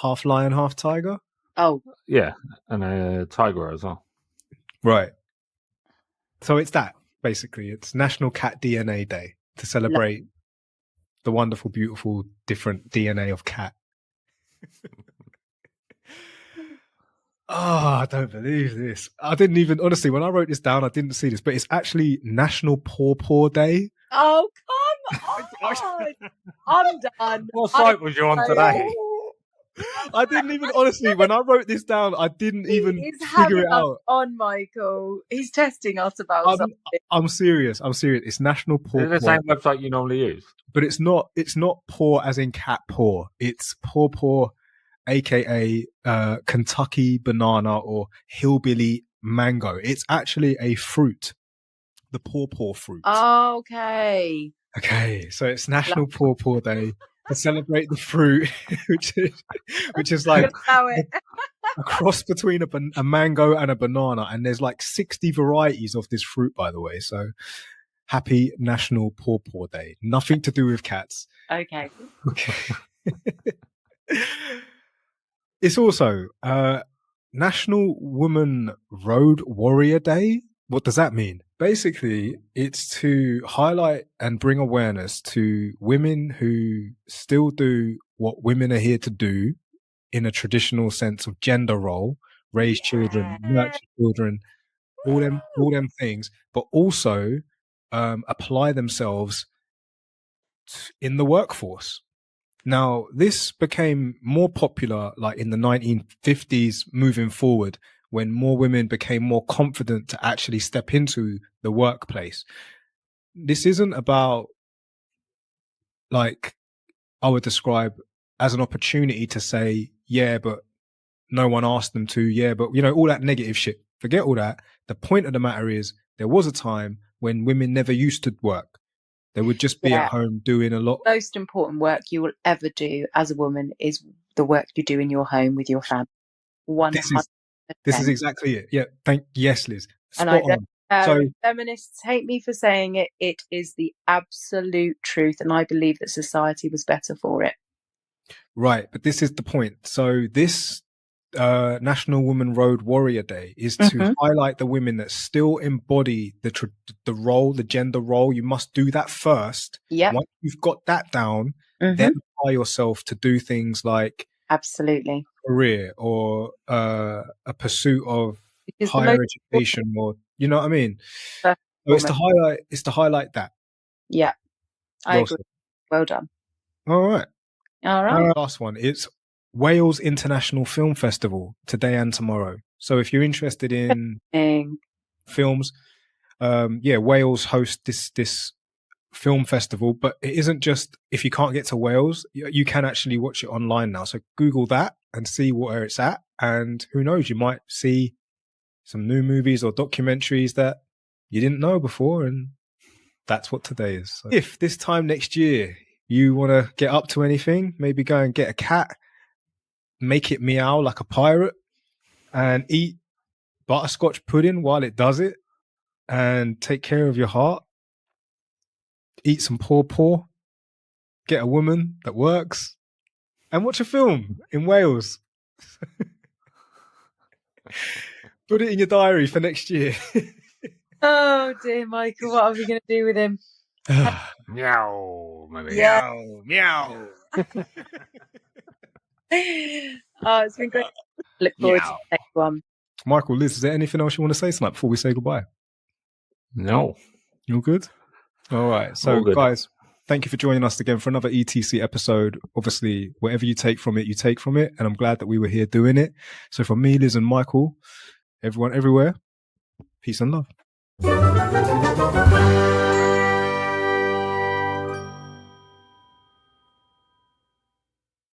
half lion, half tiger. Oh, yeah, and a tiger as well. Right. So it's that basically. It's National Cat DNA Day to celebrate the wonderful, beautiful, different DNA of cat. I don't believe this. I didn't even, honestly, when I wrote this down, I didn't see this, but it's actually National Paw Paw Day. Oh, come on. I'm done. What site was you on today? I didn't even, honestly, when I wrote this down, I didn't even figure it out. On Michael, he's testing us about something. I'm serious. It's National Paw Paw. It's the same website you normally use, but it's not paw as in cat paw. It's paw paw, aka Kentucky banana or hillbilly mango. It's actually a fruit, the paw paw fruit. Oh, okay. Okay, so it's National Paw Paw Day to celebrate the fruit, which is like a cross between a mango and a banana, and there's like 60 varieties of this fruit, by the way. So happy National Paw Paw Day. Nothing to do with cats. Okay. It's also National Woman Road Warrior Day. What does that mean? Basically, it's to highlight and bring awareness to women who still do what women are here to do in a traditional sense of gender role, raise children, nurture children, all them things, but also apply themselves in the workforce. Now, this became more popular like in the 1950s moving forward, when more women became more confident to actually step into the workplace. This isn't about, like, I would describe as an opportunity to say, yeah, but no one asked them to, yeah, but, you know, all that negative shit. Forget all that. The point of the matter is there was a time when women never used to work. They would just be at home doing a lot. The most important work you will ever do as a woman is the work you do in your home with your family. 100%. This is exactly it. Yeah. Yes, Liz. Spot and I on. So feminists hate me for saying it. It is the absolute truth, and I believe that society was better for it. Right, but this is the point. So this National Women Road Warrior Day is to Mhm. highlight the women that still embody the role, the gender role. You must do that first. Yep. Once you've got that down, Mhm. then apply yourself to do things like Absolutely. career or a pursuit of Because the higher most education, or you know what I mean. First So it's to foremost. highlight. It's to highlight that. Yeah, I Well agree. said. Well done. All right. All right. Last one. It's Wales International Film Festival today and tomorrow. So if you're interested in films, Wales host this film festival, but it isn't just if you can't get to Wales, you can actually watch it online now. So Google that and see where it's at, and who knows, you might see some new movies or documentaries that you didn't know before, and that's what today is. So if this time next year you want to get up to anything, maybe go and get a cat, make it meow like a pirate, and eat butterscotch pudding while it does it, and take care of your heart, eat some paw, get a woman that works, and watch a film in Wales. Put it in your diary for next year. Oh dear, Michael, what are we going to do with him? Meow, maybe. Yeah. Meow. Oh, it's been great. Look forward to the next one. Michael, Liz, is there anything else you want to say tonight before we say goodbye? No. You're good? All right. So, All good. guys, thank you for joining us again for another ETC episode. Obviously, whatever you take from it, you take from it. And I'm glad that we were here doing it. So from me, Liz and Michael, everyone everywhere, peace and love.